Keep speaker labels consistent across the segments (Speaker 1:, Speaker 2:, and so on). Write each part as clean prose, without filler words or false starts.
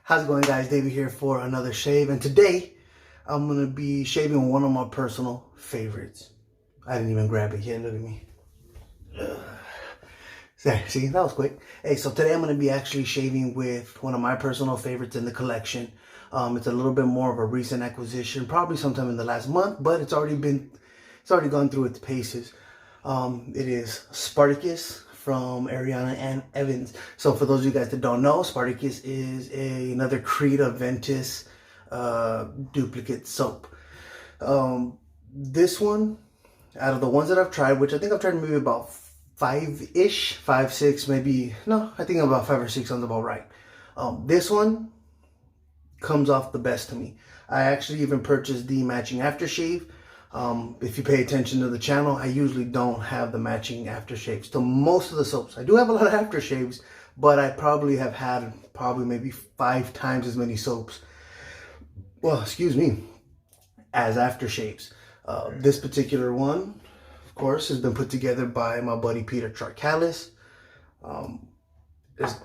Speaker 1: How's it going, guys? David here for another shave, and today I'm gonna be shaving one of my personal favorites. I didn't even grab it yet. Look at me. See, that was quick. Hey, so today I'm gonna be actually shaving with one of my personal favorites in the collection. It's a little bit more of a recent acquisition, probably sometime in the last month, but it's already gone through its paces. It is Spartacus from Ariana and Aventus. So for those of you guys that don't know, Spartacus is another Creed Aventus duplicate soap. This one, out of the ones that I've tried, which I think I've tried maybe about five-ish, 5, 6, maybe, no, I think about 5 or 6 sounds about right. This one comes off the best to me. I actually even purchased the matching aftershave. If you pay attention to the channel, I usually don't have the matching aftershaves to most of the soaps. I do have a lot of aftershaves, but I probably have had maybe 5 times as many soaps, well, excuse me, as aftershaves. This particular one, of course, has been put together by my buddy Peter Charcalis.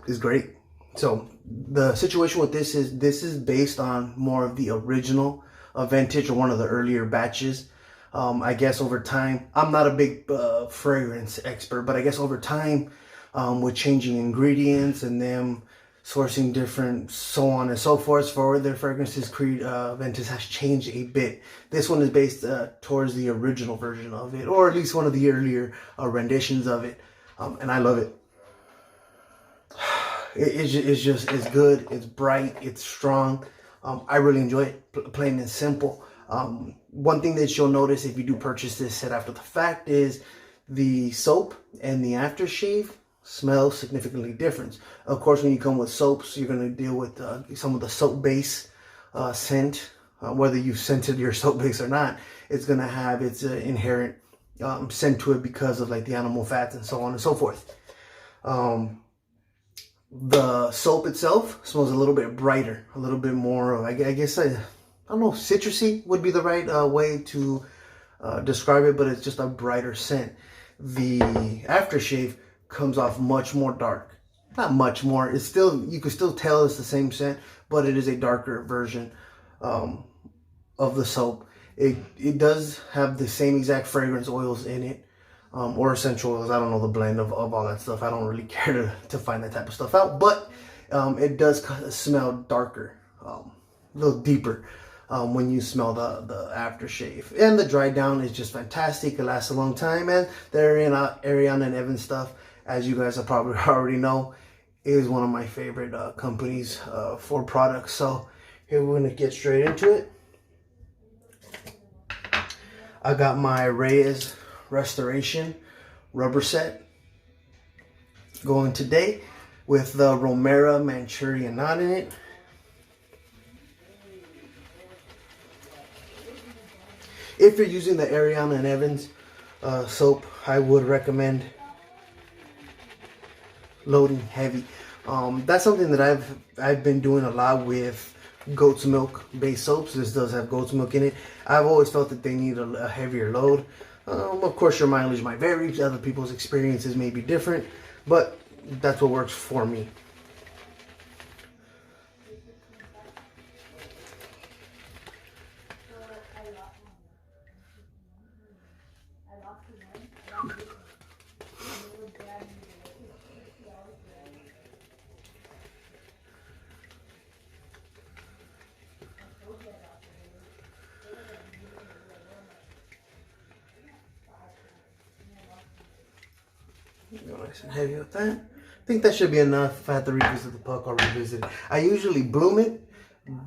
Speaker 1: Is great. So the situation with this is based on more of the original vintage or one of the earlier batches. I guess over time, I'm not a big fragrance expert, but I guess over time, with changing ingredients and them sourcing different, so on and so forth for their fragrances, Creed Aventus has changed a bit. This one is based towards the original version of it, or at least one of the earlier renditions of it, and I love it. It's good, it's bright, it's strong. I really enjoy it, plain and simple. One thing that you'll notice if you do purchase this set after the fact is the soap and the aftershave smell significantly different. Of course, when you come with soaps, you're going to deal with some of the soap base scent. Whether you've scented your soap base or not, it's going to have its inherent scent to it because of like the animal fats and so on and so forth. The soap itself smells a little bit brighter, a little bit more, I guess, I don't know, citrusy would be the right way to describe it, but it's just a brighter scent. The aftershave comes off much more dark. Not much more. It's still, you can still tell it's the same scent, but it is a darker version of the soap. It does have the same exact fragrance oils in it. Or essential oils. I don't know the blend of all that stuff. I don't really care to find that type of stuff out, but it does smell darker, a little deeper when you smell the aftershave. And the dry down is just fantastic. It lasts a long time, and the Ariana and Evan stuff, as you guys probably already know, is one of my favorite companies for products. So here we're gonna get straight into it. I got my Reyes Restoration rubber set going today with the Romera Manchurian knot in it. If you're using the Ariana and Evans soap, I would recommend loading heavy. That's something that I've been doing a lot with goat's milk based soaps. This does have goat's milk in it. I've always felt that they need a heavier load. Of course, your mileage might vary. Other people's experiences may be different, but that's what works for me. Go nice and heavy with that. I think that should be enough. If I have to revisit the puck, I'll revisit it. I usually bloom it,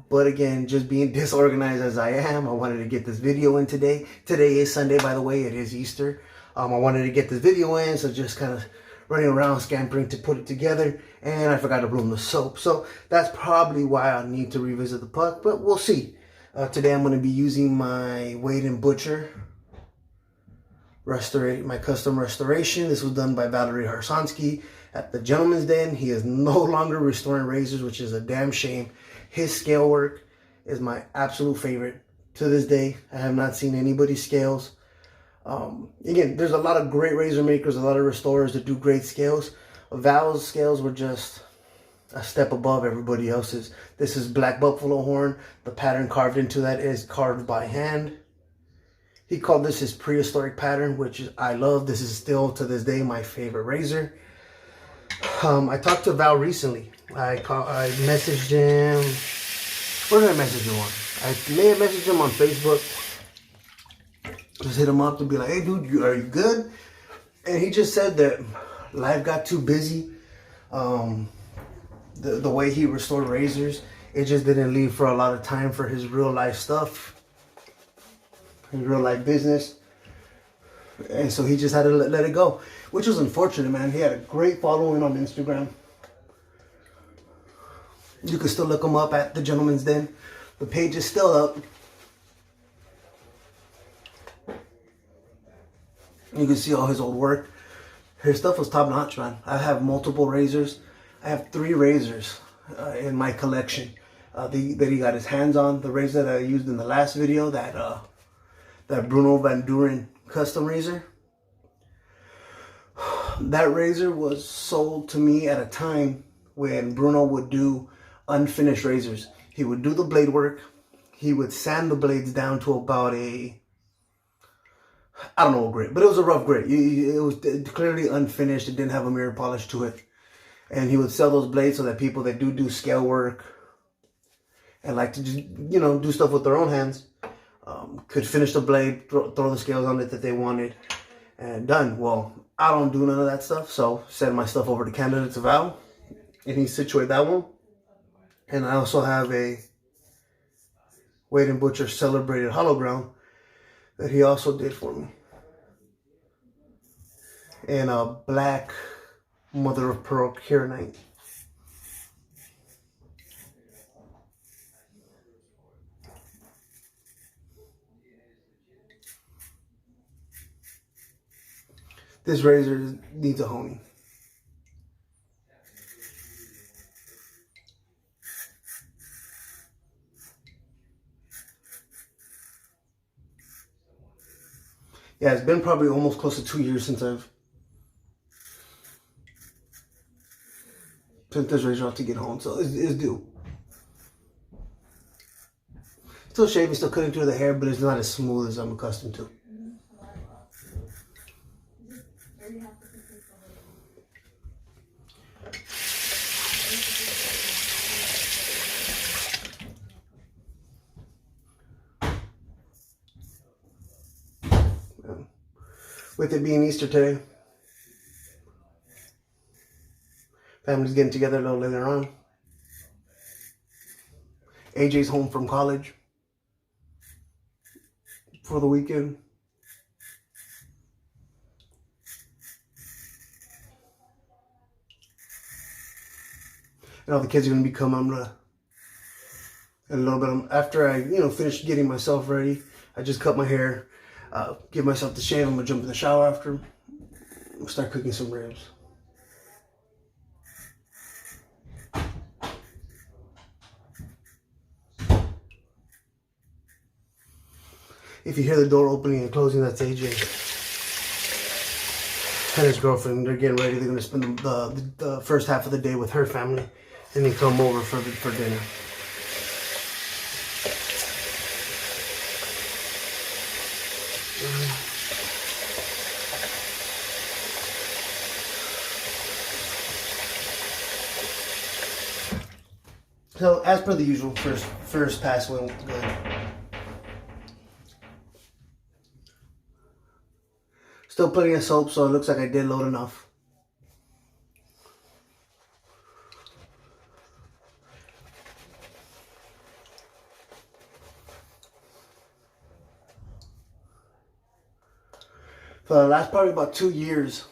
Speaker 1: but again, just being disorganized as I am, I wanted to get this video in today. Today is Sunday, by the way. It is Easter. I wanted to get this video in, so just kind of running around scampering to put it together, and I forgot to bloom the soap. So that's probably why I'll need to revisit the puck, but we'll see. Today I'm going to be using my Wade & Butcher my custom restoration. This was done by Valerie Harsansky at the Gentleman's Den. He is no longer restoring razors, which is a damn shame. His scale work is my absolute favorite to this day. I have not seen anybody's scales. Again, there's a lot of great razor makers, a lot of restorers that do great scales. Val's scales were just a step above everybody else's. This is black buffalo horn. The pattern carved into that is carved by hand. He called this his prehistoric pattern, which I love. This is still to this day my favorite razor. I talked to Val recently. I messaged him. Where did I message him on? I may have messaged him on Facebook. Just hit him up to be like, hey dude, are you good? And he just said that life got too busy. The way he restored razors, it just didn't leave for a lot of time for his real life stuff, his real life business. And so he just had to let it go, which was unfortunate, man. He had a great following on Instagram. You can still look him up at The Gentleman's Den. The page is still up. You can see all his old work. His stuff was top notch, man. I have multiple razors. I have 3 razors in my collection that he got his hands on. The razor that I used in the last video, that Bruno Van Duren custom razor. That razor was sold to me at a time when Bruno would do unfinished razors. He would do the blade work. He would sand the blades down to about I don't know what grit, but it was a rough grit. It was clearly unfinished. It didn't have a mirror polish to it. And he would sell those blades so that people that do scale work and like to just, do stuff with their own hands could finish the blade, throw the scales on it that they wanted, and done. Well, I don't do none of that stuff, so send my stuff over to Canada to Val, and he situated that one. And I also have a Wade & Butcher Celebrated Hollow Ground that he also did for me. And a black mother of pearl Kieranite. This razor needs a honing. Yeah, it's been probably almost close to 2 years since I've sent this razor out to get home, so it's due. Still shaving, still cutting through the hair, but it's not as smooth as I'm accustomed to. With it being Easter today, family's getting together a little later on. AJ's home from college for the weekend. And all the kids are going to be coming. I'm going to, in a little bit, after I, finish getting myself ready, I just cut my hair, give myself the shave. I'm going to jump in the shower after, start cooking some ribs. If you hear the door opening and closing, that's AJ and his girlfriend. They're getting ready. They're going to spend the first half of the day with her family and then come over for dinner. So, as per the usual, first pass went good. Still plenty of soap, so it looks like I did load enough. For the last probably about 2 years,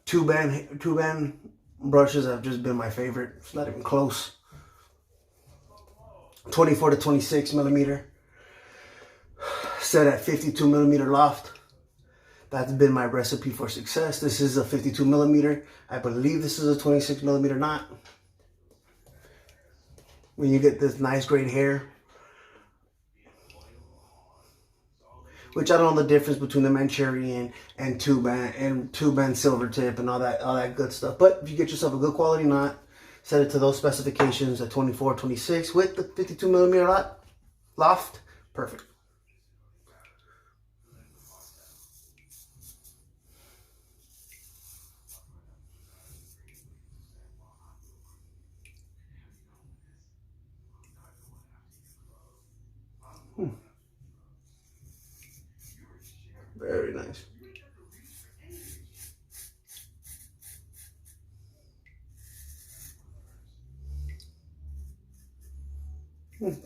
Speaker 1: two band brushes have just been my favorite. It's not even close. 24 to 26 millimeter. Set at 52 millimeter loft. That's been my recipe for success. This is a 52 millimeter. I believe this is a 26 millimeter knot. When you get this nice great hair which I don't know the difference between the Manchurian and tube and silver tip and all that good stuff. But if you get yourself a good quality knot, set it to those specifications at 24, 26 with the 52 millimeter loft, perfect. Very nice.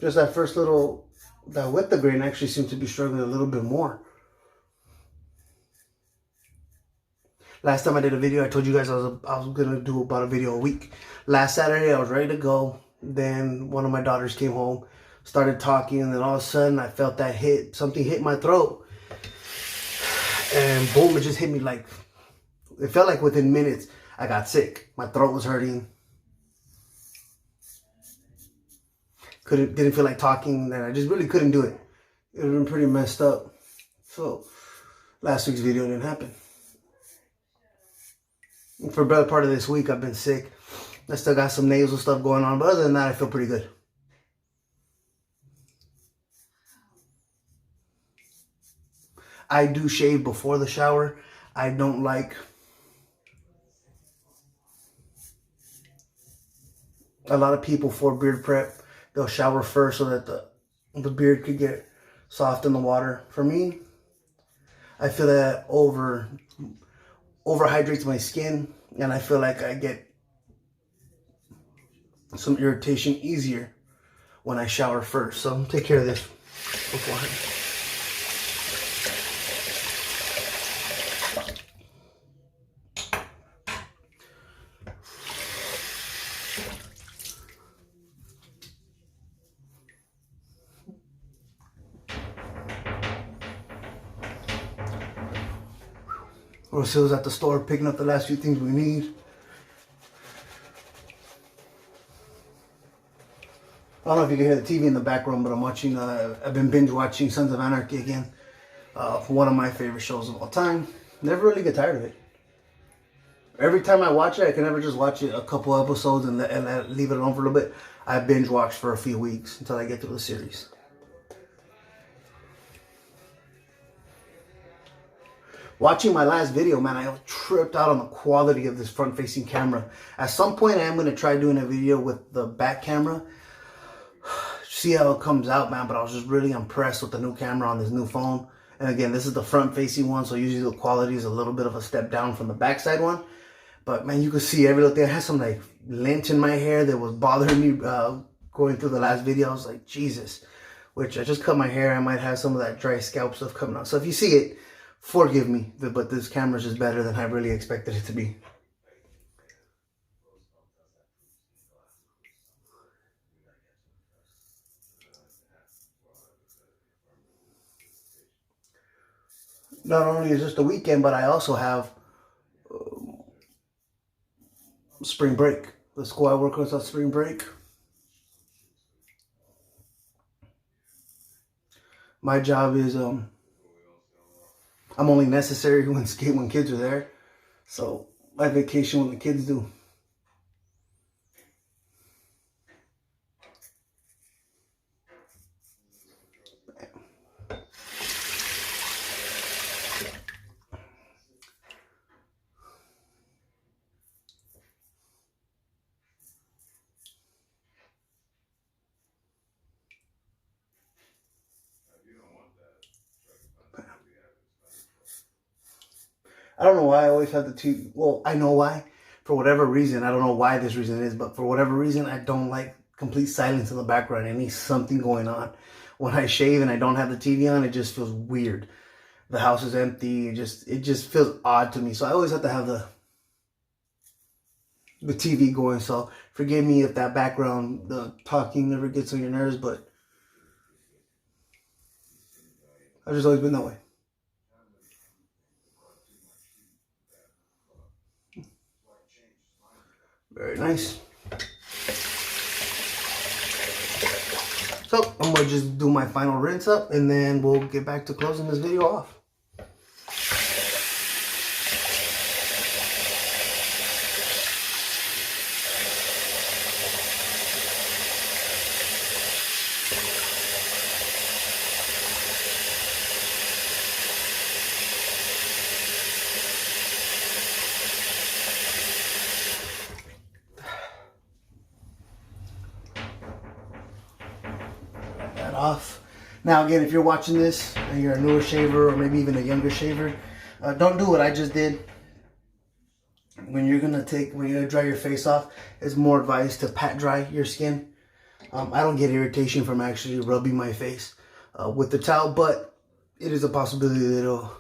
Speaker 1: Just that first little, that with the grain actually seemed to be struggling a little bit more. Last time I did a video, I told you guys I was gonna do about a video a week. Last Saturday, I was ready to go. Then one of my daughters came home, started talking, and then all of a sudden I felt that something hit my throat. And boom, it just hit me like, it felt like within minutes I got sick. My throat was hurting. Didn't feel like talking, and I just really couldn't do it. It had been pretty messed up. So last week's video didn't happen. For a better part of this week, I've been sick. I still got some nasal stuff going on, but other than that, I feel pretty good. I do shave before the shower. I don't like a lot of people for beard prep. They'll shower first so that the beard could get soft in the water. For me, I feel that overhydrates my skin, and I feel like I get some irritation easier when I shower first. So take care of this beforehand. Rosil's at the store picking up the last few things we need. I don't know if you can hear the TV in the background, but I'm watching, I've been binge watching Sons of Anarchy again. One of my favorite shows of all time. Never really get tired of it. Every time I watch it, I can never just watch it a couple episodes and leave it alone for a little bit. I binge watch for a few weeks until I get through the series. Watching my last video, man, I tripped out on the quality of this front-facing camera. At some point, I am going to try doing a video with the back camera. See how it comes out, man. But I was just really impressed with the new camera on this new phone. And again, this is the front-facing one, so usually the quality is a little bit of a step down from the backside one. But, man, you could see every little thing. I had some, like, lint in my hair that was bothering me going through the last video. I was like, Jesus. Which, I just cut my hair. I might have some of that dry scalp stuff coming out. So if you see it, forgive me, but this camera is just better than I really expected it to be. Not only is this the weekend, but I also have spring break. The school I work with on spring break. My job is I'm only necessary when kids are there. So I vacation when the kids do. I don't know why I always have the TV. Well, I know why. For whatever reason, I don't know why this reason is, but for whatever reason, I don't like complete silence in the background. I need something going on. When I shave and I don't have the TV on, it just feels weird. The house is empty. It just feels odd to me. So I always have to have the TV going. So forgive me if that background, the talking never gets on your nerves, but I've just always been that way. Very nice. So So I'm going to just do my final rinse up, and then we'll get back to closing this video off. That off. Now again, if you're watching this and you're a newer shaver or maybe even a younger shaver, don't do what I just did. When you're gonna dry your face off, it's more advised to pat dry your skin. I don't get irritation from actually rubbing my face with the towel, but it is a possibility that it'll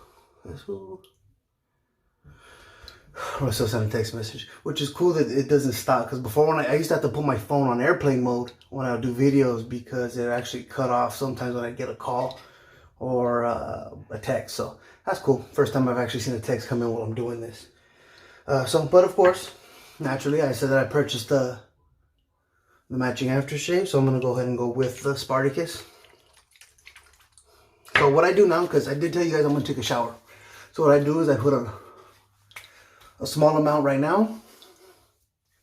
Speaker 1: I still send a text message, which is cool that it doesn't stop. Because before, when I used to have to put my phone on airplane mode when I would do videos, because it actually cut off sometimes when I get a call or a text. So that's cool. First time I've actually seen a text come in while I'm doing this. But of course, naturally, I said that I purchased the matching aftershave, so I'm gonna go ahead and go with the Spartacus. So what I do now, because I did tell you guys I'm gonna take a shower. So what I do is I put a small amount right now,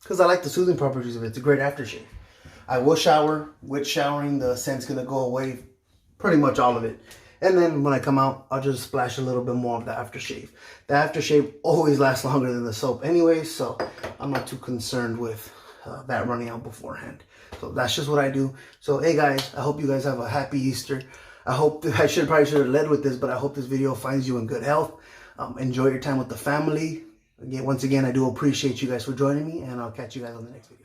Speaker 1: because I like the soothing properties of it. It's a great aftershave. I will shower. With showering, the scent's gonna go away, pretty much all of it. And then when I come out, I'll just splash a little bit more of the aftershave. The aftershave always lasts longer than the soap anyway, so I'm not too concerned with that running out beforehand. So that's just what I do. So hey guys, I hope you guys have a happy Easter. I hope I probably should have led with this, but I hope this video finds you in good health. Enjoy your time with the family. Once again, I do appreciate you guys for joining me, and I'll catch you guys on the next video.